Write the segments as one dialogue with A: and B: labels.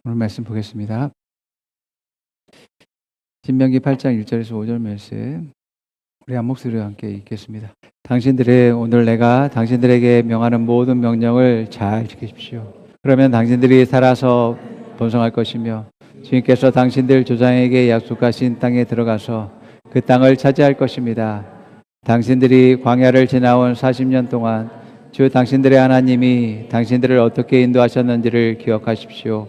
A: 오늘 말씀 보겠습니다. 신명기 8장 1절에서 5절 말씀 우리 한 목소리와 함께 읽겠습니다. 당신들의 오늘 내가 당신들에게 명하는 모든 명령을 잘 지키십시오. 그러면 당신들이 살아서 번성할 것이며 주님께서 당신들 조상에게 약속하신 땅에 들어가서 그 땅을 차지할 것입니다. 당신들이 광야를 지나온 40년 동안 주 당신들의 하나님이 당신들을 어떻게 인도하셨는지를 기억하십시오.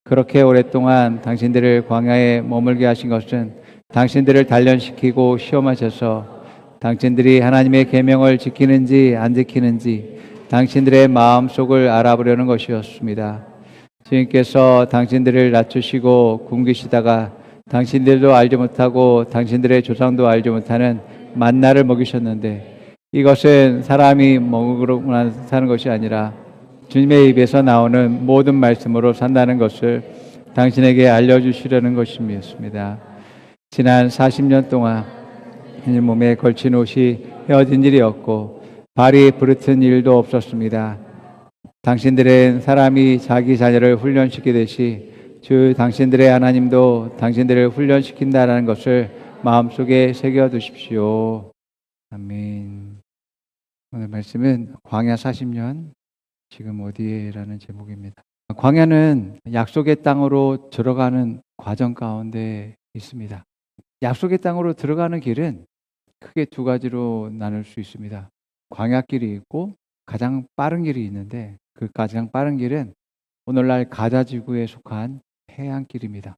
A: 그렇게 오랫동안 당신들을 광야에 머물게 하신 것은 당신들을 단련시키고 시험하셔서 당신들이 하나님의 계명을 지키는지 안 지키는지 당신들의 마음속을 알아보려는 것이었습니다. 주님께서 당신들을 낮추시고 굶기시다가 당신들도 알지 못하고 당신들의 조상도 알지 못하는 만나를 먹이셨는데 이것은 사람이 먹으로만 사는 것이 아니라 주님의 입에서 나오는 모든 말씀으로 산다는 것을 당신에게 알려주시려는 것이었습니다. 지난 40년 동안 그의 몸에 걸친 옷이 헤어진 일이 없고 발이 부르튼 일도 없었습니다. 당신들은 사람이 자기 자녀를 훈련시키듯이 주 당신들의 하나님도 당신들을 훈련시킨다는 것을 마음속에 새겨두십시오. 아멘. 오늘 말씀은 광야 40년 지금 어디에라는 제목입니다. 광야는 약속의 땅으로 들어가는 과정 가운데 있습니다. 약속의 땅으로 들어가는 길은 크게 두 가지로 나눌 수 있습니다. 광야길이 있고 가장 빠른 길이 있는데 그 가장 빠른 길은 오늘날 가자 지구에 속한 해안길입니다.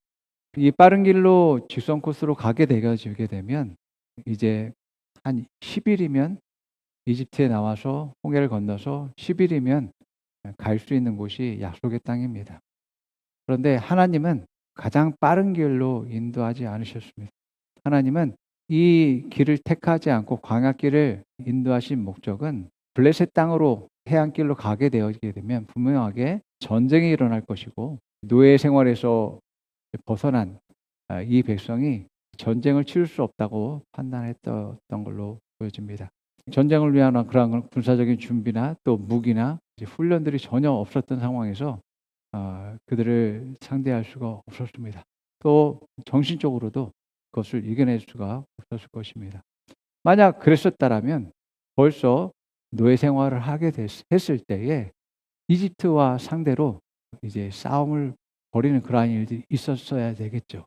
A: 이 빠른 길로 직선 코스로 가게 되면 이제 한 10일이면 이집트에 나와서 홍해를 건너서 10일이면 갈 수 있는 곳이 약속의 땅입니다. 그런데 하나님은 가장 빠른 길로 인도하지 않으셨습니다. 하나님은 이 길을 택하지 않고 광야길을 인도하신 목적은 블레셋 땅으로 해안길로 가게 되게 되면 분명하게 전쟁이 일어날 것이고 노예 생활에서 벗어난 이 백성이 전쟁을 치를 수 없다고 판단했던 걸로 보여집니다. 전쟁을 위한 그런 군사적인 준비나 또 무기나 훈련들이 전혀 없었던 상황에서 그들을 상대할 수가 없었습니다. 또 정신적으로도 그것을 이겨낼 수가 없었을 것입니다. 만약 그랬었다라면 벌써 노예 생활을 하게 했을 때에 이집트와 상대로 이제 싸움을 벌이는 그러한 일들이 있었어야 되겠죠.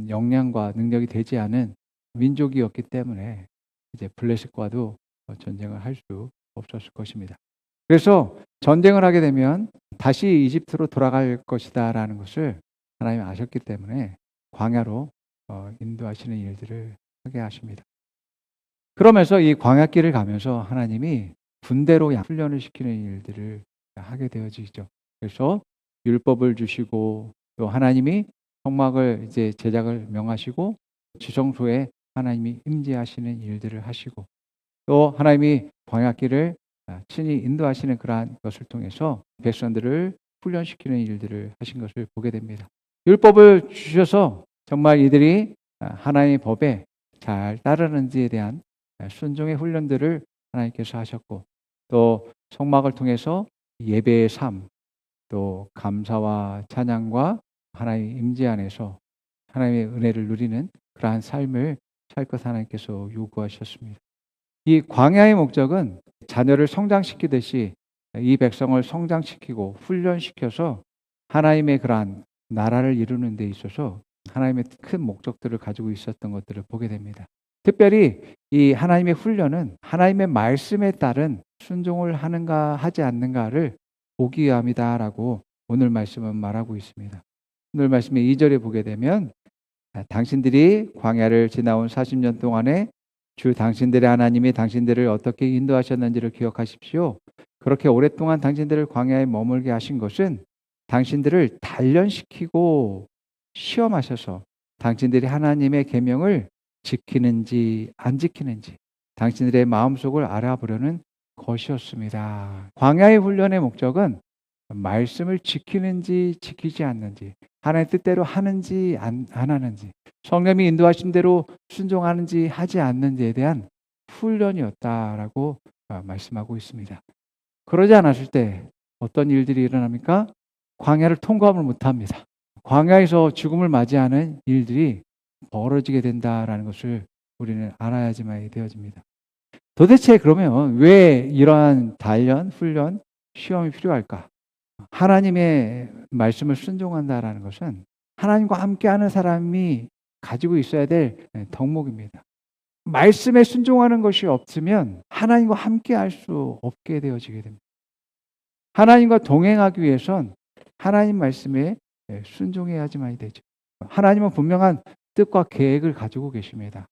A: 역량과 능력이 되지 않은 민족이었기 때문에 이제 블레셋과도 전쟁을 할 수 없었을 것입니다. 그래서 전쟁을 하게 되면 다시 이집트로 돌아갈 것이다라는 것을 하나님이 아셨기 때문에 광야로 인도하시는 일들을 하게 하십니다. 그러면서 이 광야길을 가면서 하나님이 군대로 훈련을 시키는 일들을 하게 되어지죠. 그래서 율법을 주시고 또 하나님이 성막을 이제 제작을 명하시고 지성소에 하나님이 임재하시는 일들을 하시고 또 하나님이 광야길을 친히 인도하시는 그러한 것을 통해서 백성들을 훈련시키는 일들을 하신 것을 보게 됩니다. 율법을 주셔서 정말 이들이 하나님의 법에 잘 따르는지에 대한 순종의 훈련들을 하나님께서 하셨고 또 성막을 통해서 예배의 삶, 또 감사와 찬양과 하나님의 임재 안에서 하나님의 은혜를 누리는 그러한 삶을 살 것 하나님께서 요구하셨습니다. 이 광야의 목적은 자녀를 성장시키듯이 이 백성을 성장시키고 훈련시켜서 하나님의 그러한 나라를 이루는 데 있어서 하나님의 큰 목적들을 가지고 있었던 것들을 보게 됩니다. 특별히 이 하나님의 훈련은 하나님의 말씀에 따른 순종을 하는가 하지 않는가를 보기 위함이다라고 오늘 말씀은 말하고 있습니다. 오늘 말씀의 2절에 보게 되면 당신들이 광야를 지나온 40년 동안에 주 당신들의 하나님이 당신들을 어떻게 인도하셨는지를 기억하십시오. 그렇게 오랫동안 당신들을 광야에 머물게 하신 것은 당신들을 단련시키고 시험하셔서 당신들이 하나님의 계명을 지키는지 안 지키는지 당신들의 마음속을 알아보려는 것이었습니다. 광야의 훈련의 목적은 말씀을 지키는지 지키지 않는지 하나님의 뜻대로 하는지 안 하는지 성령이 인도하신 대로 순종하는지 하지 않는지에 대한 훈련이었다라고 말씀하고 있습니다. 그러지 않았을 때 어떤 일들이 일어납니까? 광야를 통과함을 못합니다. 광야에서 죽음을 맞이하는 일들이 벌어지게 된다라는 것을 우리는 알아야지만 되어집니다. 도대체 그러면 왜 이러한 단련, 훈련, 시험이 필요할까? 하나님의 말씀을 순종한다라는 것은 하나님과 함께하는 사람이 가지고 있어야 될 덕목입니다. 말씀에 순종하는 것이 없으면 하나님과 함께할 수 없게 되어지게 됩니다. 하나님과 동행하기 위해선 하나님 말씀에 순종해야지만 되죠. 하나님은 분명한 뜻과 계획을 가지고 계십니다.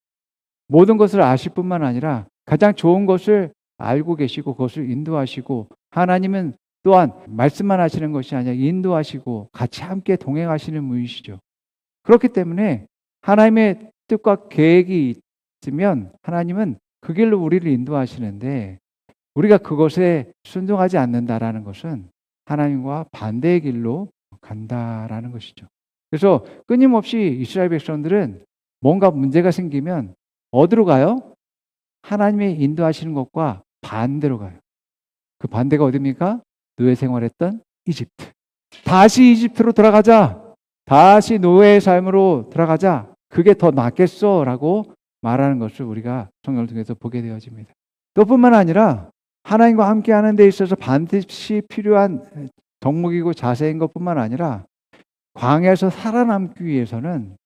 A: 모든 것을 아실 뿐만 아니라 가장 좋은 것을 알고 계시고 그것을 인도하시고, 하나님은 또한 말씀만 하시는 것이 아니라 인도하시고 같이 함께 동행하시는 분이시죠. 그렇기 때문에 하나님의 뜻과 계획이 있으면 하나님은 그 길로 우리를 인도하시는데, 우리가 그것에 순종하지 않는다라는 것은 하나님과 반대의 길로 간다라는 것이죠. 그래서 끊임없이 이스라엘 백성들은 뭔가 문제가 생기면 어디로 가요? 하나님의 인도하시는 것과 반대로 가요. 그 반대가 어디입니까? 노예 생활했던 이집트. 다시 이집트로 돌아가자. 다시 노예의 삶으로 들어가자. 그게 더 낫겠어 라고 말하는 것을 우리가 성경을 통해서 보게 되어집니다. 또 뿐만 아니라 하나님과 함께 하는 데 있어서 반드시 필요한 덕목이고 자세인 것뿐만 아니라 광야에서 살아남기 위해서는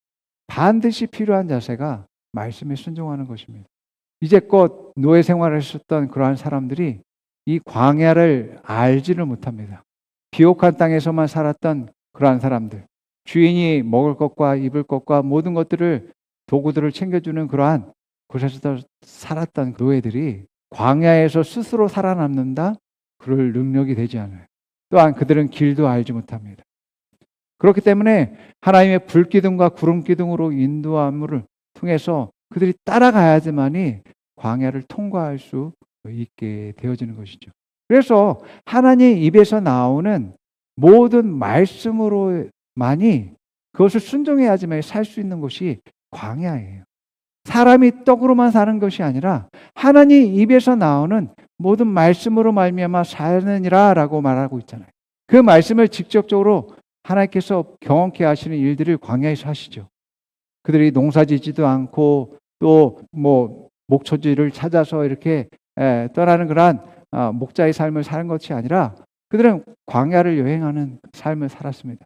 A: 반드시 필요한 자세가 말씀에 순종하는 것입니다. 이제껏 노예 생활을 했었던 그러한 사람들이 이 광야를 알지를 못합니다. 비옥한 땅에서만 살았던 그러한 사람들, 주인이 먹을 것과 입을 것과 모든 것들을, 도구들을 챙겨주는 그러한 곳에서 살았던 노예들이 광야에서 스스로 살아남는다? 그럴 능력이 되지 않아요. 또한 그들은 길도 알지 못합니다. 그렇기 때문에 하나님의 불기둥과 구름기둥으로 인도함을 통해서 그들이 따라가야지만이 광야를 통과할 수 있게 되어지는 것이죠. 그래서 하나님 입에서 나오는 모든 말씀으로만이, 그것을 순종해야지만 살 수 있는 것이 광야예요. 사람이 떡으로만 사는 것이 아니라 하나님 입에서 나오는 모든 말씀으로 말미암아 사느니라 라고 말하고 있잖아요. 그 말씀을 직접적으로 하나님께서 경험케 하시는 일들을 광야에서 하시죠. 그들이 농사짓지도 않고 또 목초지를 찾아서 이렇게 떠나는 그러한 목자의 삶을 사는 것이 아니라 그들은 광야를 여행하는 삶을 살았습니다.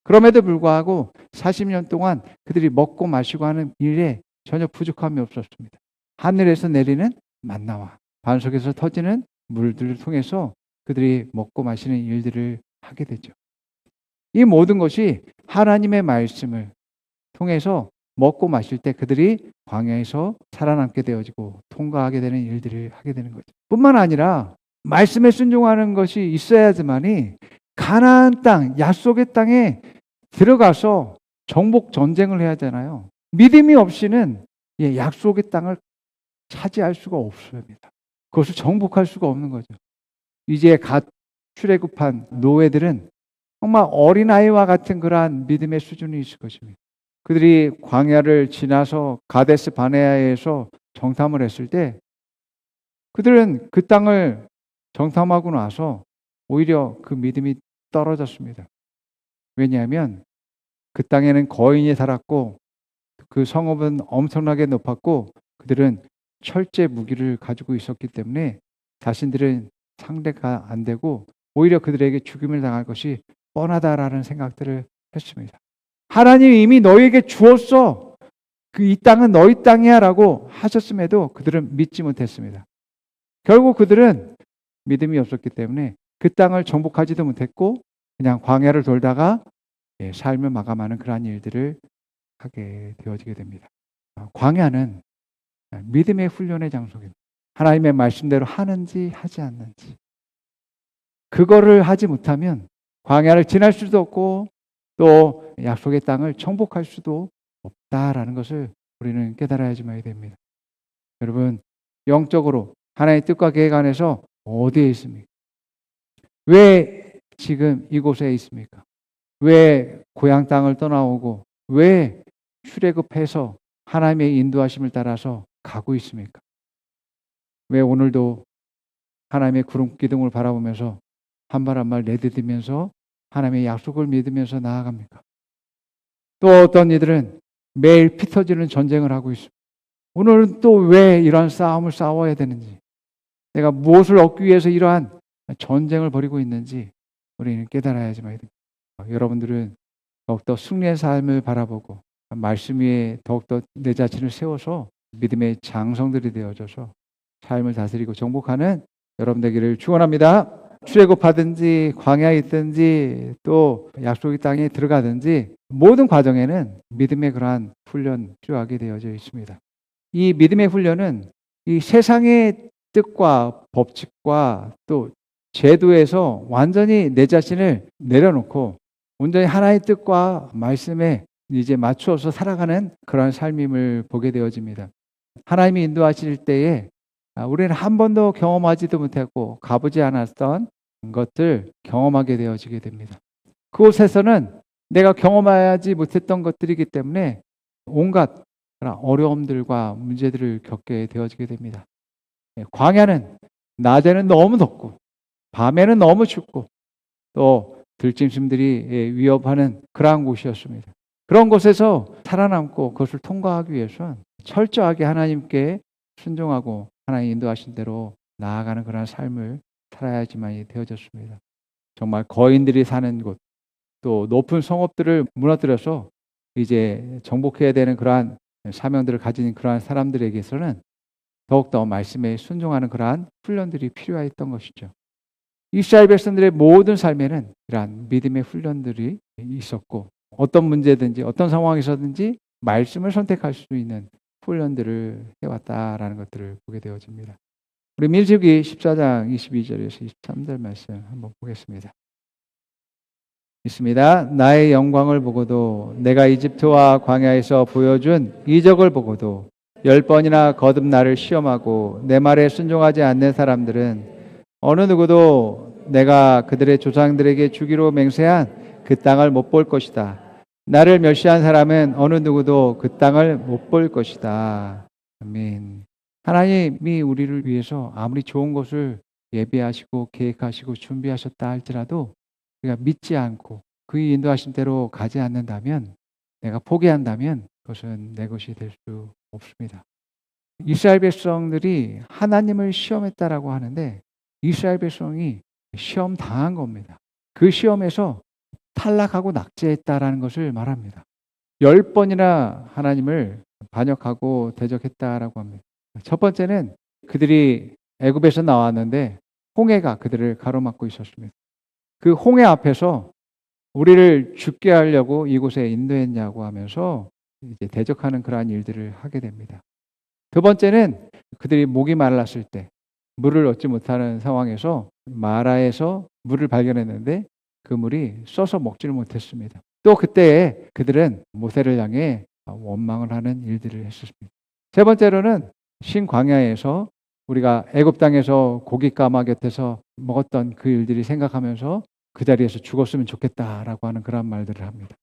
A: 그럼에도 불구하고 40년 동안 그들이 먹고 마시고 하는 일에 전혀 부족함이 없었습니다. 하늘에서 내리는 만나와 반석에서 터지는 물들을 통해서 그들이 먹고 마시는 일들을 하게 되죠. 이 모든 것이 하나님의 말씀을 통해서 먹고 마실 때 그들이 광야에서 살아남게 되어지고 통과하게 되는 일들을 하게 되는 거죠. 뿐만 아니라 말씀에 순종하는 것이 있어야지만이 가나안 땅, 약속의 땅에 들어가서 정복 전쟁을 해야 되잖아요. 믿음이 없이는 약속의 땅을 차지할 수가 없습니다. 그것을 정복할 수가 없는 거죠. 이제 갓 출애굽한 노예들은 정말 어린아이와 같은 그러한 믿음의 수준이 있을 것입니다. 그들이 광야를 지나서 가데스 바네아에서 정탐을 했을 때 그들은 그 땅을 정탐하고 나서 오히려 그 믿음이 떨어졌습니다. 왜냐하면 그 땅에는 거인이 살았고 그 성읍은 엄청나게 높았고 그들은 철제 무기를 가지고 있었기 때문에 자신들은 상대가 안 되고 오히려 그들에게 죽임을 당할 것이 뻔하다라는 생각들을 했습니다. 하나님이 이미 너희에게 주었어. 이 땅은 너희 땅이야 라고 하셨음에도 그들은 믿지 못했습니다. 결국 그들은 믿음이 없었기 때문에 그 땅을 정복하지도 못했고 그냥 광야를 돌다가 삶을 마감하는 그러한 일들을 하게 되어지게 됩니다. 광야는 믿음의 훈련의 장소입니다. 하나님의 말씀대로 하는지 하지 않는지. 그거를 하지 못하면 광야를 지날 수도 없고 또 약속의 땅을 정복할 수도 없다라는 것을 우리는 깨달아야지만 됩니다. 여러분, 영적으로 하나님의 뜻과 계획 안에서 어디에 있습니까? 왜 지금 이곳에 있습니까? 왜 고향 땅을 떠나오고 왜 출애굽해서 하나님의 인도하심을 따라서 가고 있습니까? 왜 오늘도 하나님의 구름 기둥을 바라보면서 한 발 한 발 내디디면서 하나님의 약속을 믿으면서 나아갑니까? 또 어떤 이들은 매일 피 터지는 전쟁을 하고 있습니다. 오늘은 또 왜 이러한 싸움을 싸워야 되는지, 내가 무엇을 얻기 위해서 이러한 전쟁을 벌이고 있는지 우리는 깨달아야지만 됩니다. 여러분들은 더욱더 승리의 삶을 바라보고 말씀 위에 더욱더 내 자신을 세워서 믿음의 장성들이 되어져서 삶을 다스리고 정복하는 여러분 되기를 축원합니다. 출애굽하든지 광야에 있든지 또 약속의 땅에 들어가든지 모든 과정에는 믿음의 그러한 훈련 필요하게 되어져 있습니다. 이 믿음의 훈련은 이 세상의 뜻과 법칙과 또 제도에서 완전히 내 자신을 내려놓고 온전히 하나의 뜻과 말씀에 이제 맞추어서 살아가는 그런 삶임을 보게 되어집니다. 하나님이 인도하실 때에 우리는 한 번도 경험하지도 못했고 가보지 않았던 것들 경험하게 되어지게 됩니다. 그곳에서는 내가 경험하지 못했던 것들이기 때문에 온갖 어려움들과 문제들을 겪게 되어지게 됩니다. 광야는 낮에는 너무 덥고 밤에는 너무 춥고 또 들짐승들이 위협하는 그러한 곳이었습니다. 그런 곳에서 살아남고 그것을 통과하기 위해서는 철저하게 하나님께 순종하고 하나님 인도하신 대로 나아가는 그런 삶을 살아야지만 되어졌습니다. 정말 거인들이 사는 곳, 또 높은 성읍들을 무너뜨려서 이제 정복해야 되는 그러한 사명들을 가진 그러한 사람들에게서는 더욱더 말씀에 순종하는 그러한 훈련들이 필요했던 것이죠. 이스라엘 백성들의 모든 삶에는 이러한 믿음의 훈련들이 있었고 어떤 문제든지 어떤 상황에서든지 말씀을 선택할 수 있는 훈련들을 해왔다라는 것들을 보게 되어집니다. 우리 민수기 14장 22절에서 23절 말씀 한번 보겠습니다. 있습니다. 나의 영광을 보고도 내가 이집트와 광야에서 보여준 이적을 보고도 10번이나 거듭 나를 시험하고 내 말에 순종하지 않는 사람들은 어느 누구도 내가 그들의 조상들에게 주기로 맹세한 그 땅을 못 볼 것이다. 나를 멸시한 사람은 어느 누구도 그 땅을 못 볼 것이다. 아멘. 하나님이 우리를 위해서 아무리 좋은 것을 예비하시고 계획하시고 준비하셨다 할지라도 우리가 믿지 않고 그의 인도하신 대로 가지 않는다면, 내가 포기한다면 그것은 내 것이 될 수 없습니다. 이스라엘 백성들이 하나님을 시험했다라고 하는데 이스라엘 백성이 시험 당한 겁니다. 그 시험에서 탈락하고 낙제했다라는 것을 말합니다. 10번이나 하나님을 반역하고 대적했다라고 합니다. 첫 번째는 그들이 애굽에서 나왔는데 홍해가 그들을 가로막고 있었습니다. 그 홍해 앞에서 우리를 죽게 하려고 이곳에 인도했냐고 하면서 이제 대적하는 그러한 일들을 하게 됩니다. 두 번째는 그들이 목이 말랐을 때 물을 얻지 못하는 상황에서 마라에서 물을 발견했는데 그 물이 써서 먹지를 못했습니다. 또 그때에 그들은 모세를 향해 원망을 하는 일들을 했었습니다. 세 번째로는 신광야에서 우리가 애굽 땅에서 고기 까마 곁에서 먹었던 그 일들이 생각하면서 그 자리에서 죽었으면 좋겠다라고 하는 그런 말들을 합니다.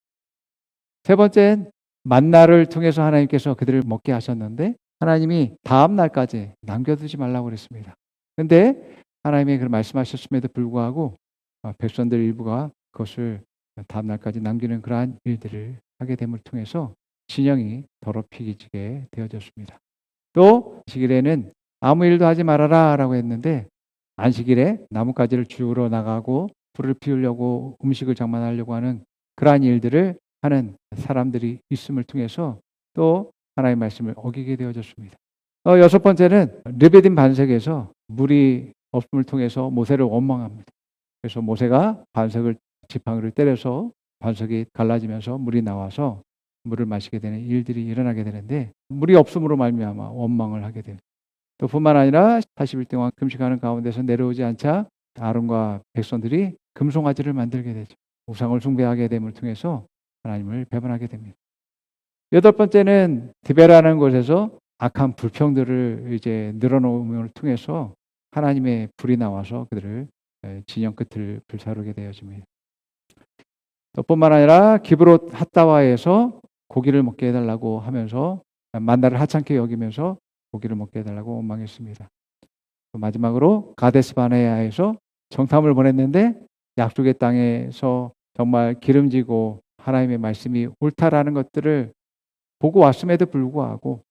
A: 세 번째는 만나를 통해서 하나님께서 그들을 먹게 하셨는데 하나님이 다음 날까지 남겨두지 말라고 그랬습니다. 그런데 하나님이 그 말씀하셨음에도 불구하고 백성들 일부가 그것을 다음 날까지 남기는 그러한 일들을 하게 됨을 통해서 진영이 더럽히게 되어졌습니다. 또 안식일에는 아무 일도 하지 말아라 라고 했는데 안식일에 나뭇가지를 주우러 나가고 불을 피우려고 음식을 장만하려고 하는 그러한 일들을 하는 사람들이 있음을 통해서 또 하나님의 말씀을 어기게 되어졌습니다. 여섯 번째는 르베딤 반석에서 물이 없음을 통해서 모세를 원망합니다. 그래서 모세가 반석을 지팡이를 때려서 반석이 갈라지면서 물이 나와서 물을 마시게 되는 일들이 일어나게 되는데 물이 없음으로 말미암아 원망을 하게 돼요. 또 뿐만 아니라 40일 동안 금식하는 가운데서 내려오지 않자 아론과 백성들이 금송아지를 만들게 되죠. 우상을 숭배하게 됨을 통해서 하나님을 배반하게 됩니다. 여덟 번째는 드베라는 곳에서 악한 불평들을 이제 늘어놓음을 통해서 하나님의 불이 나와서 그들을 진영 끝을 불사르게 되어집니다. 또 뿐만 아니라 기브롯 핫다와에서 고기를 먹게 해달라고 하면서 만나를 하찮게 여기면서 고기를 먹게 해달라고 원망했습니다. 또 마지막으로 가데스 바네아에서 정탐을 보냈는데 약속의 땅에서 정말 기름지고 하나님의 말씀이 옳다라는 것들을 보고 왔음에도 불구하고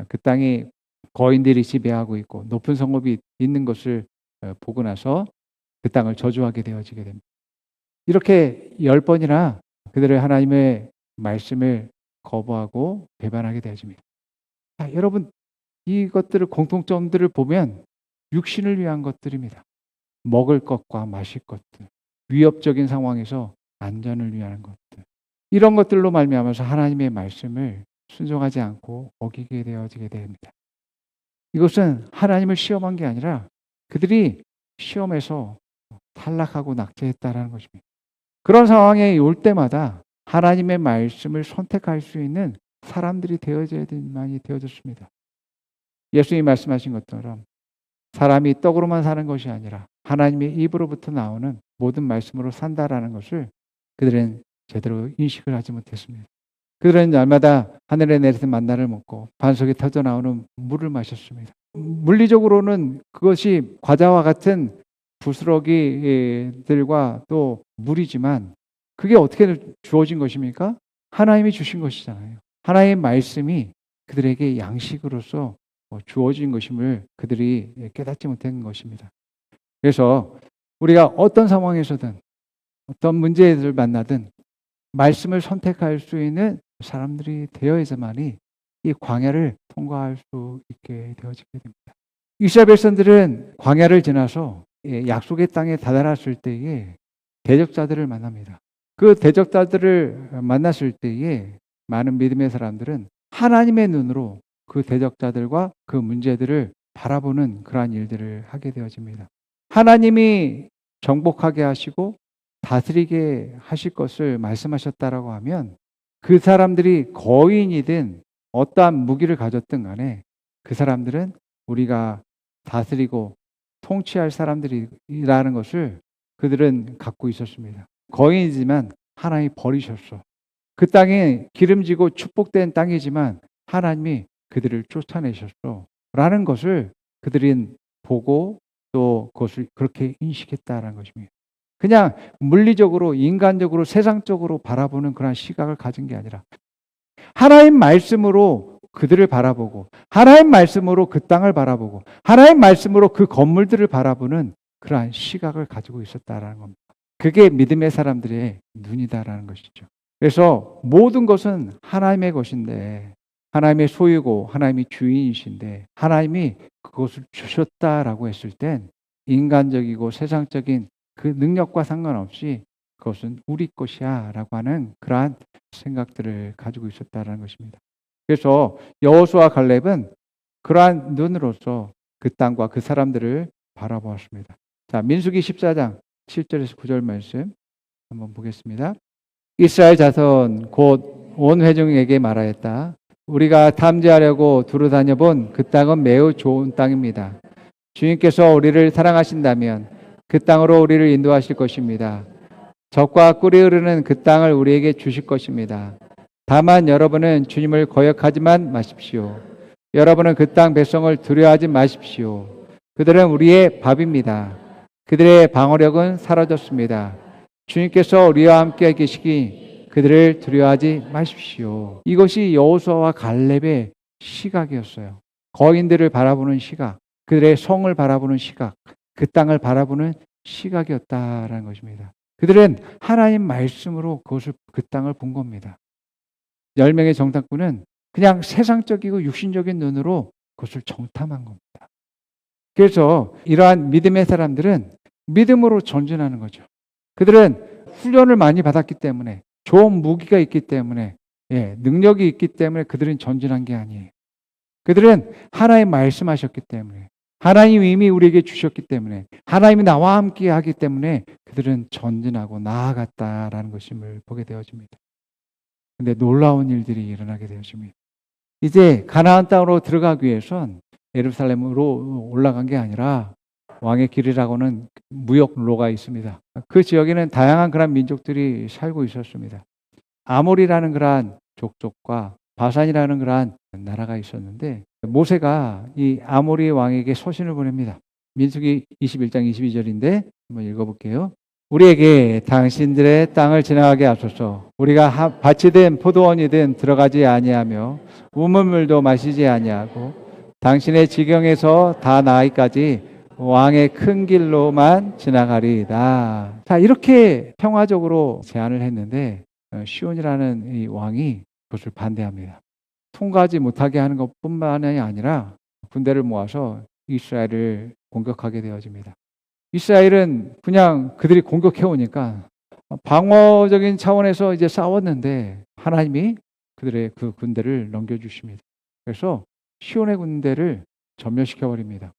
A: 그 땅이 거인들이 지배하고 있고 높은 성읍이 있는 것을 보고 나서 그 땅을 저주하게 되어지게 됩니다. 이렇게 10번이나 그들의 하나님의 말씀을 거부하고 배반하게 되어집니다. 여러분, 이것들을 공통점들을 보면 육신을 위한 것들입니다. 먹을 것과 마실 것들, 위협적인 상황에서 안전을 위한 것들, 이런 것들로 말미암아서 하나님의 말씀을 순종하지 않고 어기게 되어지게 됩니다. 이것은 하나님을 시험한 게 아니라 그들이 시험에서 탈락하고 낙제했다라는 것입니다. 그런 상황에 올 때마다 하나님의 말씀을 선택할 수 있는 사람들이 많이 되어졌습니다. 예수님이 말씀하신 것처럼 사람이 떡으로만 사는 것이 아니라 하나님의 입으로부터 나오는 모든 말씀으로 산다라는 것을 그들은 제대로 인식을 하지 못했습니다. 그들은 날마다 하늘에 내리는 만나를 먹고 반석에 터져 나오는 물을 마셨습니다. 물리적으로는 그것이 과자와 같은 부스러기들과 또 물이지만 그게 어떻게 주어진 것입니까? 하나님이 주신 것이잖아요. 하나님의 말씀이 그들에게 양식으로서 주어진 것임을 그들이 깨닫지 못한 것입니다. 그래서 우리가 어떤 상황에서든 어떤 문제를 만나든 말씀을 선택할 수 있는 사람들이 되어야지만이 이 광야를 통과할 수 있게 되어지게 됩니다. 이스라엘 백성들은 광야를 지나서 약속의 땅에 다다랐을 때에 대적자들을 만납니다. 그 대적자들을 만났을 때에 많은 믿음의 사람들은 하나님의 눈으로 그 대적자들과 그 문제들을 바라보는 그러한 일들을 하게 되어집니다. 하나님이 정복하게 하시고 다스리게 하실 것을 말씀하셨다라고 하면 그 사람들이 거인이든 어떠한 무기를 가졌든 간에 그 사람들은 우리가 다스리고 통치할 사람들이라는 것을 그들은 갖고 있었습니다. 거인이지만 하나님이 버리셨어. 그 땅이 기름지고 축복된 땅이지만 하나님이 그들을 쫓아내셨어. 라는 것을 그들은 보고 또 그것을 그렇게 인식했다라는 것입니다. 그냥 물리적으로 인간적으로 세상적으로 바라보는 그런 시각을 가진 게 아니라 하나님 말씀으로 그들을 바라보고 하나님 말씀으로 그 땅을 바라보고 하나님 말씀으로 그 건물들을 바라보는 그러한 시각을 가지고 있었다라는 겁니다. 그게 믿음의 사람들의 눈이다라는 것이죠. 그래서 모든 것은 하나님의 것인데 하나님의 소유고 하나님이 주인이신데 하나님이 그것을 주셨다라고 했을 땐 인간적이고 세상적인 그 능력과 상관없이 그것은 우리 것이야 라고 하는 그러한 생각들을 가지고 있었다는 것입니다. 그래서 여호수아 갈렙은 그러한 눈으로서 그 땅과 그 사람들을 바라보았습니다. 자, 민수기 14장 7절에서 9절 말씀 한번 보겠습니다. 이스라엘 자손 곧 온 회중에게 말하였다. 우리가 탐지하려고 두루 다녀본 그 땅은 매우 좋은 땅입니다. 주님께서 우리를 사랑하신다면 그 땅으로 우리를 인도하실 것입니다. 젖과 꿀이 흐르는 그 땅을 우리에게 주실 것입니다. 다만 여러분은 주님을 거역하지만 마십시오. 여러분은 그 땅 백성을 두려워하지 마십시오. 그들은 우리의 밥입니다. 그들의 방어력은 사라졌습니다. 주님께서 우리와 함께 계시기 그들을 두려워하지 마십시오. 이것이 여호수아와 갈렙의 시각이었어요. 거인들을 바라보는 시각, 그들의 성을 바라보는 시각, 그 땅을 바라보는 시각이었다라는 것입니다. 그들은 하나님 말씀으로 그 땅을 본 겁니다. 10명의 정탐꾼은 그냥 세상적이고 육신적인 눈으로 그것을 정탐한 겁니다. 그래서 이러한 믿음의 사람들은 믿음으로 전진하는 거죠. 그들은 훈련을 많이 받았기 때문에 좋은 무기가 있기 때문에 능력이 있기 때문에 그들은 전진한 게 아니에요. 그들은 하나님 말씀하셨기 때문에 하나님이 이미 우리에게 주셨기 때문에 하나님이 나와 함께 하기 때문에 그들은 전진하고 나아갔다라는 것임을 보게 되어집니다. 근데 놀라운 일들이 일어나게 되어집니다. 이제 가나안 땅으로 들어가기 위해선 예루살렘으로 올라간 게 아니라 왕의 길이라고는 무역로가 있습니다. 그 지역에는 다양한 그런 민족들이 살고 있었습니다. 아몰이라는 그러한 족속과 바산이라는 그러한 나라가 있었는데 모세가 이 아모리 왕에게 서신을 보냅니다. 민수기 21장 22절인데 한번 읽어볼게요. 우리에게 당신들의 땅을 지나가게 하소서. 우리가 밭이 된 포도원이든 들어가지 아니하며 우물물도 마시지 아니하고 당신의 지경에서 다 나아기까지 왕의 큰 길로만 지나가리이다. 자, 이렇게 평화적으로 제안을 했는데 시온이라는 이 왕이 그것을 반대합니다. 통과하지 못하게 하는 것뿐만이 아니라 군대를 모아서 이스라엘을 공격하게 되어집니다. 이스라엘은 그냥 그들이 공격해 오니까 방어적인 차원에서 이제 싸웠는데 하나님이 그들의 그 군대를 넘겨주십니다. 그래서 시온의 군대를 전멸시켜 버립니다.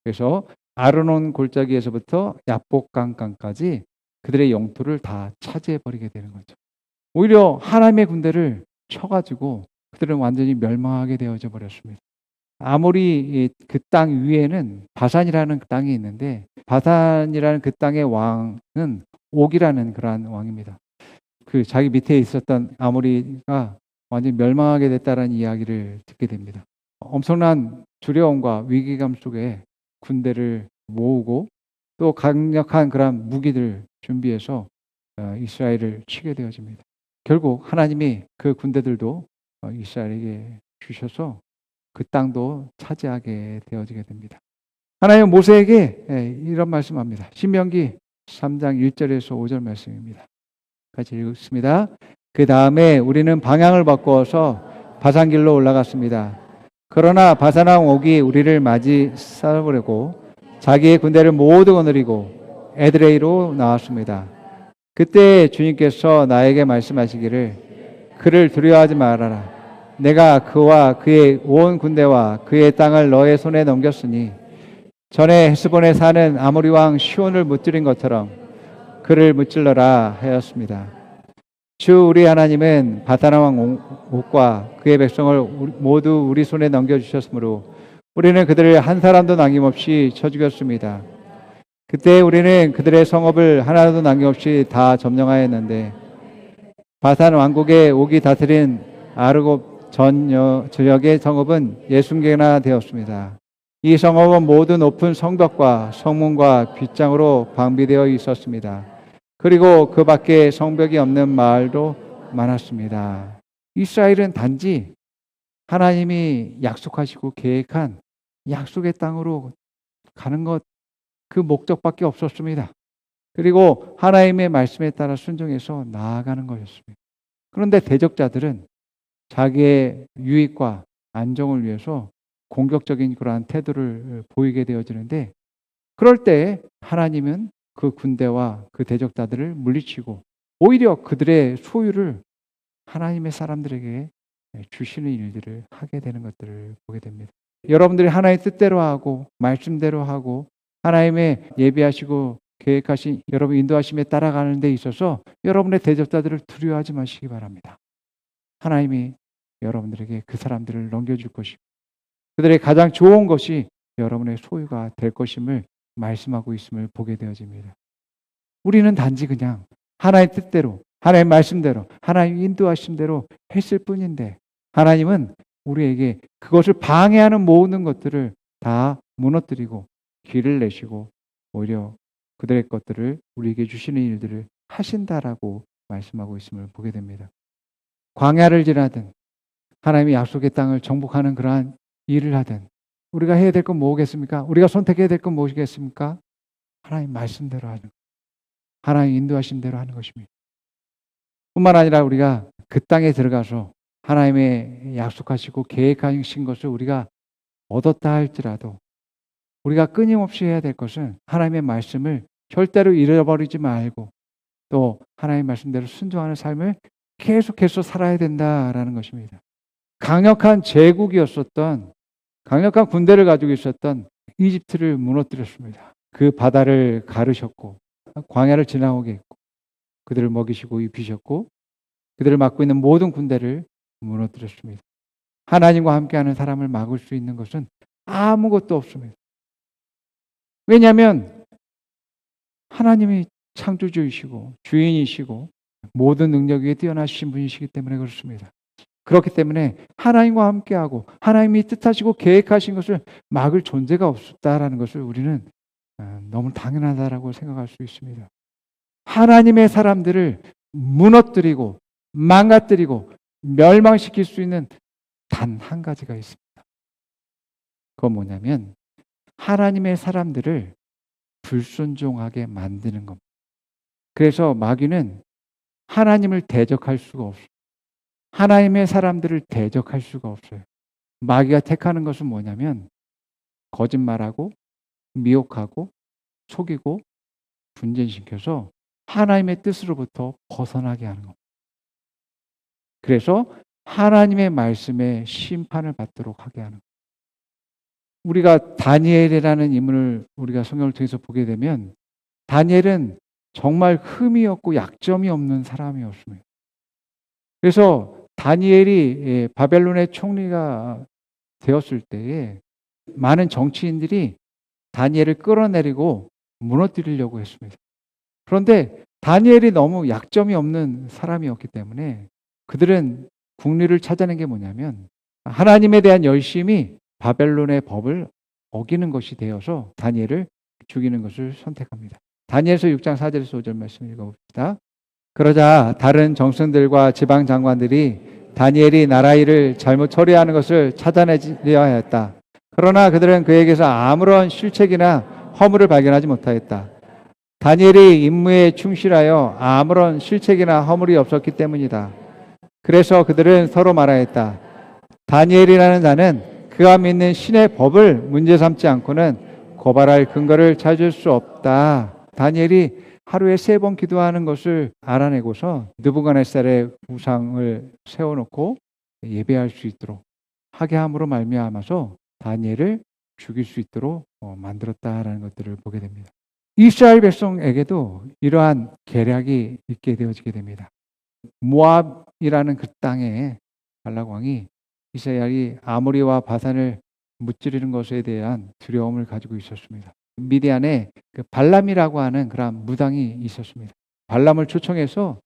A: 그래서 아르논 골짜기에서부터 야복강까지 그들의 영토를 다 차지해 버리게 되는 거죠. 오히려 하나님의 군대를 쳐가지고 그들은 완전히 멸망하게 되어져 버렸습니다. 아모리 그 땅 위에는 바산이라는 땅이 있는데 바산이라는 그 땅의 왕은 옥이라는 그러한 왕입니다. 그 자기 밑에 있었던 아모리가 완전히 멸망하게 됐다는 이야기를 듣게 됩니다. 엄청난 두려움과 위기감 속에 군대를 모으고 또 강력한 그런 무기들 준비해서 이스라엘을 치게 되어집니다. 결국 하나님이 그 군대들도 이스라엘에게 주셔서 그 땅도 차지하게 되어지게 됩니다. 하나님은 모세에게 이런 말씀합니다. 신명기 3장 1절에서 5절 말씀입니다. 같이 읽습니다. 그 다음에 우리는 방향을 바꾸어서 바산길로 올라갔습니다. 그러나 바산왕 옥이 우리를 맞이 싸우려고 자기의 군대를 모두 거느리고 에드레이로 나왔습니다. 그때 주님께서 나에게 말씀하시기를 그를 두려워하지 말아라. 내가 그와 그의 온 군대와 그의 땅을 너의 손에 넘겼으니 전에 헤스본에 사는 아모리 왕 시온을 무찌른 것처럼 그를 무찔러라 하였습니다. 주 우리 하나님은 바산 왕 옥과 그의 백성을 모두 우리 손에 넘겨주셨으므로 우리는 그들을 한 사람도 남김없이 쳐 죽였습니다. 그때 우리는 그들의 성읍을 하나도 남김없이 다 점령하였는데 바산 왕국의 옥이 다스린 아르곱 전 지역의 성읍은 60개나 되었습니다. 이 성읍은 모두 높은 성벽과 성문과 빗장으로 방비되어 있었습니다. 그리고 그 밖에 성벽이 없는 마을도 많았습니다. 이스라엘은 단지 하나님이 약속하시고 계획한 약속의 땅으로 가는 것, 그 목적밖에 없었습니다. 그리고 하나님의 말씀에 따라 순종해서 나아가는 것이었습니다. 그런데 대적자들은 자기의 유익과 안정을 위해서 공격적인 그러한 태도를 보이게 되어지는데 그럴 때 하나님은 그 군대와 그 대적자들을 물리치고 오히려 그들의 소유를 하나님의 사람들에게 주시는 일들을 하게 되는 것들을 보게 됩니다. 여러분들이 하나님의 뜻대로 하고 말씀대로 하고 하나님의 예비하시고 계획하신 여러분 인도하심에 따라가는 데 있어서 여러분의 대적자들을 두려워하지 마시기 바랍니다. 하나님이 여러분들에게 그 사람들을 넘겨줄 것이고 그들의 가장 좋은 것이 여러분의 소유가 될 것임을 말씀하고 있음을 보게 되어집니다. 우리는 단지 그냥 하나님의 뜻대로 하나님의 말씀대로 하나님의 인도하신 대로 했을 뿐인데 하나님은 우리에게 그것을 방해하는 모든 것들을 다 무너뜨리고 길을 내시고 오히려 그들의 것들을 우리에게 주시는 일들을 하신다라고 말씀하고 있음을 보게 됩니다. 광야를 지나든 하나님의 약속의 땅을 정복하는 그러한 일을 하든 우리가 해야 될 건 뭐겠습니까? 우리가 선택해야 될 건 무엇이겠습니까? 하나님 말씀대로 하는 것. 하나님 인도하신 대로 하는 것입니다. 뿐만 아니라 우리가 그 땅에 들어가서 하나님의 약속하시고 계획하신 것을 우리가 얻었다 할지라도 우리가 끊임없이 해야 될 것은 하나님의 말씀을 절대로 잃어버리지 말고 또 하나님의 말씀대로 순종하는 삶을 계속해서 살아야 된다라는 것입니다. 강력한 제국이었었던 강력한 군대를 가지고 있었던 이집트를 무너뜨렸습니다. 그 바다를 가르셨고 광야를 지나오게 했고 그들을 먹이시고 입히셨고 그들을 맡고 있는 모든 군대를 무너뜨렸습니다. 하나님과 함께하는 사람을 막을 수 있는 것은 아무것도 없습니다. 왜냐하면 하나님이 창조주이시고 주인이시고 모든 능력 위에 뛰어나신 분이시기 때문에 그렇습니다. 그렇기 때문에 하나님과 함께하고 하나님이 뜻하시고 계획하신 것을 막을 존재가 없다라는 것을 우리는 너무 당연하다라고 생각할 수 있습니다. 하나님의 사람들을 무너뜨리고 망가뜨리고 멸망시킬 수 있는 단 한 가지가 있습니다. 그건 뭐냐면 하나님의 사람들을 불순종하게 만드는 겁니다. 그래서 마귀는 하나님을 대적할 수가 없어요. 하나님의 사람들을 대적할 수가 없어요. 마귀가 택하는 것은 뭐냐면 거짓말하고 미혹하고 속이고 분쟁시켜서 하나님의 뜻으로부터 벗어나게 하는 겁니다. 그래서 하나님의 말씀에 심판을 받도록 하게 하는 겁니다. 우리가 다니엘이라는 인물을 우리가 성경을 통해서 보게 되면 다니엘은 정말 흠이 없고 약점이 없는 사람이었습니다. 그래서 다니엘이 바벨론의 총리가 되었을 때에 많은 정치인들이 다니엘을 끌어내리고 무너뜨리려고 했습니다. 그런데 다니엘이 너무 약점이 없는 사람이었기 때문에 그들은 국리를 찾아낸 게 뭐냐면 하나님에 대한 열심이 바벨론의 법을 어기는 것이 되어서 다니엘을 죽이는 것을 선택합니다. 다니엘서 6장 4절에서 5절 말씀 읽어봅시다. 그러자 다른 정승들과 지방 장관들이 다니엘이 나라 일을 잘못 처리하는 것을 찾아내려 하였다. 그러나 그들은 그에게서 아무런 실책이나 허물을 발견하지 못하였다. 다니엘이 임무에 충실하여 아무런 실책이나 허물이 없었기 때문이다. 그래서 그들은 서로 말하였다. 다니엘이라는 자는 그가 믿는 신의 법을 문제 삼지 않고는 고발할 근거를 찾을 수 없다. 다니엘이 하루에 3번 기도하는 것을 알아내고서 느부갓네살의 우상을 세워놓고 예배할 수 있도록 하게 함으로 말미암아서 다니엘을 죽일 수 있도록 만들었다라는 것들을 보게 됩니다. 이스라엘 백성에게도 이러한 계략이 있게 되어지게 됩니다. 모압이라는 그 땅에 발락 왕이 이스라엘이 아모리와 바산을 무찌르는 것에 대한 두려움을 가지고 있었습니다. 미디안에 그 발람이라고 하는 그런 무당이 있었습니다. 발람을 초청해서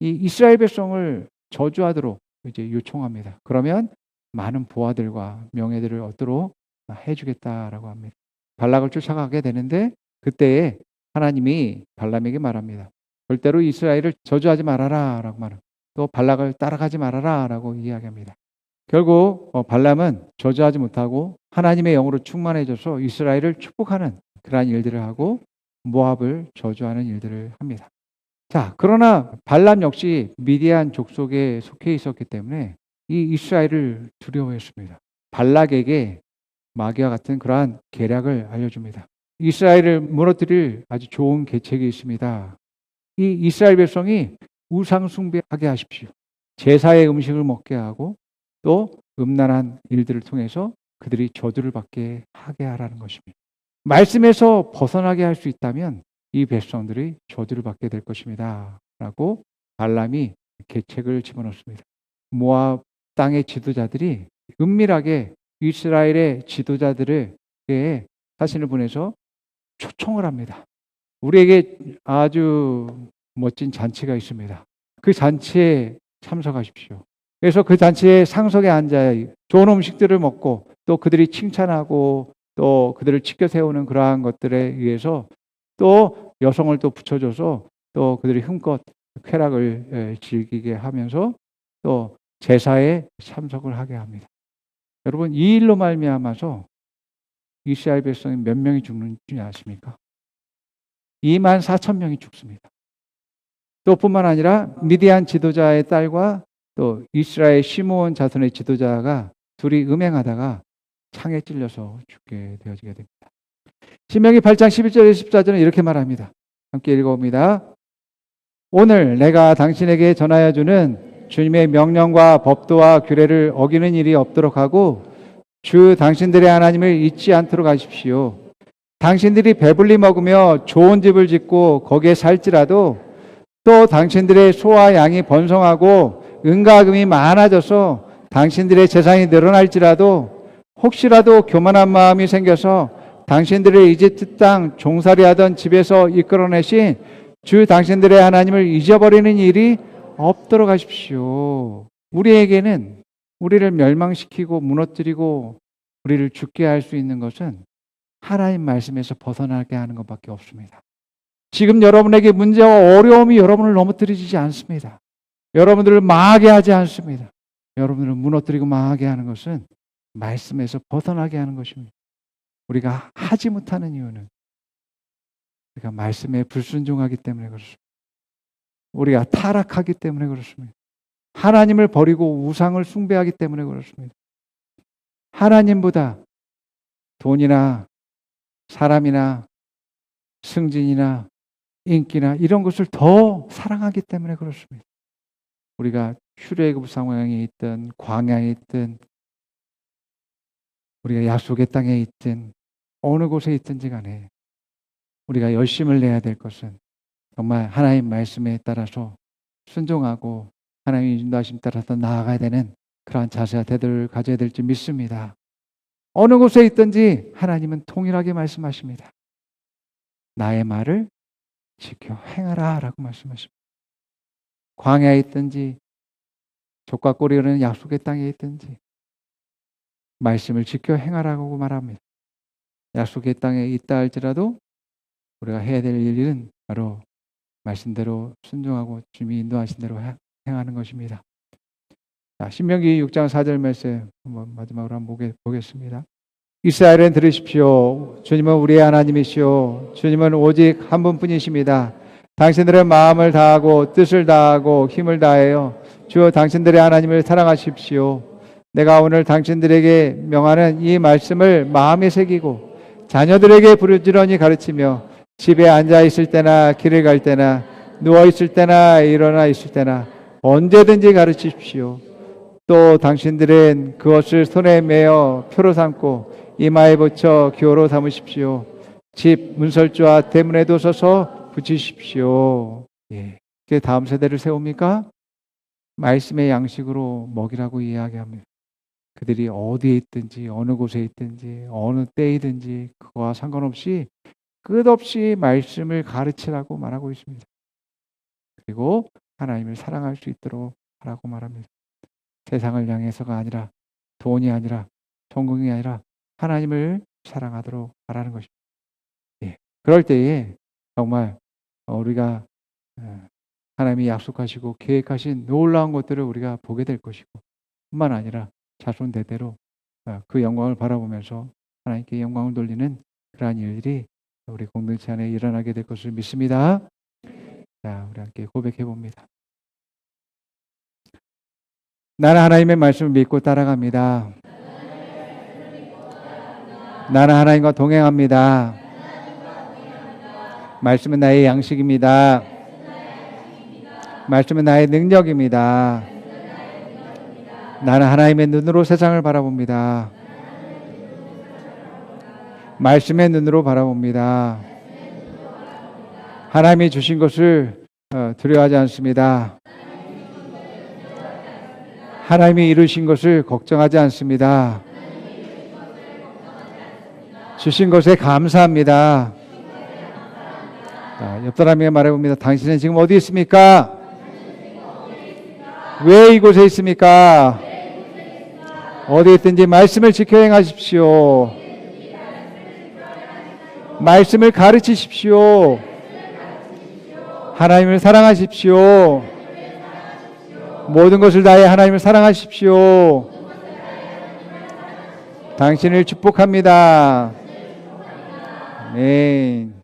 A: 이 이스라엘 백성을 저주하도록 이제 요청합니다. 그러면 많은 보화들과 명예들을 얻도록 해주겠다라고 합니다. 발락을 쫓아가게 되는데 그때에 하나님이 발람에게 말합니다. 절대로 이스라엘을 저주하지 말아라라고 말합니다. 또 발락을 따라가지 말아라라고 이야기합니다. 결국 발람은 저주하지 못하고 하나님의 영으로 충만해져서 이스라엘을 축복하는 그러한 일들을 하고 모압을 저주하는 일들을 합니다. 자, 그러나 발람 역시 미디안 족속에 속해 있었기 때문에 이 이스라엘을 두려워했습니다. 발락에게 마귀와 같은 그러한 계략을 알려줍니다. 이스라엘을 무너뜨릴 아주 좋은 계책이 있습니다. 이 이스라엘 백성이 우상 숭배하게 하십시오. 제사의 음식을 먹게 하고 또 음란한 일들을 통해서 그들이 저주를 받게 하게 하라는 것입니다. 말씀에서 벗어나게 할 수 있다면 이 백성들이 저주를 받게 될 것입니다. 라고 발람이 계책을 집어넣습니다. 모압 땅의 지도자들이 은밀하게 이스라엘의 지도자들에게 사신을 보내서 초청을 합니다. 우리에게 아주 멋진 잔치가 있습니다. 그 잔치에 참석하십시오. 그래서 그 잔치에 상석에 앉아 좋은 음식들을 먹고 또 그들이 칭찬하고 또 그들을 지켜 세우는 그러한 것들에 의해서 또 여성을 또 붙여줘서 또 그들이 힘껏 쾌락을 즐기게 하면서 또 제사에 참석을 하게 합니다. 여러분 이 일로 말미암아서 이스라엘 백성이 몇 명이 죽는지 아십니까? 24,000명이 죽습니다. 또 뿐만 아니라 미디안 지도자의 딸과 또 이스라엘 시므온 자손의 지도자가 둘이 음행하다가 창에 찔려서 죽게 되어지게 됩니다. 신명기 8장 11절에서 14절은 이렇게 말합니다. 함께 읽어봅니다. 오늘 내가 당신에게 전하여 주는 주님의 명령과 법도와 규례를 어기는 일이 없도록 하고 주 당신들의 하나님을 잊지 않도록 하십시오. 당신들이 배불리 먹으며 좋은 집을 짓고 거기에 살지라도 또 당신들의 소와 양이 번성하고 은과 금이 많아져서 당신들의 재산이 늘어날지라도 혹시라도 교만한 마음이 생겨서 당신들의 이집트 땅 종살이 하던 집에서 이끌어내신 주 당신들의 하나님을 잊어버리는 일이 없도록 하십시오. 우리에게는 우리를 멸망시키고 무너뜨리고 우리를 죽게 할 수 있는 것은 하나님 말씀에서 벗어나게 하는 것밖에 없습니다. 지금 여러분에게 문제와 어려움이 여러분을 넘어뜨리지 않습니다. 여러분들을 망하게 하지 않습니다. 여러분들을 무너뜨리고 망하게 하는 것은 말씀에서 벗어나게 하는 것입니다. 우리가 하지 못하는 이유는 우리가 말씀에 불순종하기 때문에 그렇습니다. 우리가 타락하기 때문에 그렇습니다. 하나님을 버리고 우상을 숭배하기 때문에 그렇습니다. 하나님보다 돈이나 사람이나 승진이나 인기나 이런 것을 더 사랑하기 때문에 그렇습니다. 우리가 출애굽 상황에 있든 광야에 있든 우리가 약속의 땅에 있든 어느 곳에 있든지 간에 우리가 열심을 내야 될 것은 정말 하나님 말씀에 따라서 순종하고 하나님의 인도하심 따라서 나아가야 되는 그러한 자세와 태도를 가져야 될 줄 믿습니다. 어느 곳에 있든지 하나님은 동일하게 말씀하십니다. 나의 말을 지켜 행하라 라고 말씀하십니다. 광야에 있든지 족과 꼴이 흐르는 약속의 땅에 있든지 말씀을 지켜 행하라고 말합니다. 약속의 땅에 있다 할지라도 우리가 해야 될 일은 바로 말씀대로 순종하고 주님이 인도하신 대로 행하는 것입니다. 자, 신명기 6장 4절 말씀 한번 마지막으로 한번 보겠습니다. 이스라엘은 들으십시오. 주님은 우리의 하나님이시오. 주님은 오직 한 분뿐이십니다. 당신들의 마음을 다하고 뜻을 다하고 힘을 다하여 주여 당신들의 하나님을 사랑하십시오. 내가 오늘 당신들에게 명하는 이 말씀을 마음에 새기고 자녀들에게 부르짖으니 가르치며 집에 앉아 있을 때나 길을 갈 때나 누워 있을 때나 일어나 있을 때나 언제든지 가르치십시오. 또 당신들은 그것을 손에 메어 표로 삼고 이마에 붙여 기호로 삼으십시오. 집 문설주와 대문에도 서서 붙이십시오. 예. 그게 다음 세대를 세웁니까? 말씀의 양식으로 먹이라고 이야기합니다. 그들이 어디에 있든지 어느 곳에 있든지 어느 때이든지 그거와 상관없이 끝없이 말씀을 가르치라고 말하고 있습니다. 그리고 하나님을 사랑할 수 있도록 하라고 말합니다. 세상을 향해서가 아니라 돈이 아니라 전공이 아니라 하나님을 사랑하도록 하라는 것입니다. 예. 그럴 때에 정말 우리가 하나님이 약속하시고 계획하신 놀라운 것들을 우리가 보게 될 것이고 뿐만 아니라 자손 대대로 그 영광을 바라보면서 하나님께 영광을 돌리는 그러한 일들이 우리 공동체 안에 일어나게 될 것을 믿습니다. 자, 우리 함께 고백해 봅니다. 나는 하나님의 말씀을 믿고 따라갑니다. 나는 하나님과 동행합니다. 말씀은 나의 양식입니다. 말씀은 나의 능력입니다. 나는 하나님의 눈으로 세상을 바라봅니다. 말씀의 눈으로 바라봅니다. 하나님이 주신 것을 두려워하지 않습니다. 하나님이 이루신 것을 걱정하지 않습니다. 주신 것에 감사합니다. 옆 사람에게 말해봅니다. 당신은 지금 어디 있습니까? 왜 이곳에 있습니까? 어디 있든지 말씀을 지켜 행하십시오. 말씀을 가르치십시오. 하나님을 사랑하십시오. 모든 것을 다해 하나님을 사랑하십시오. 당신을 축복합니다. 아멘.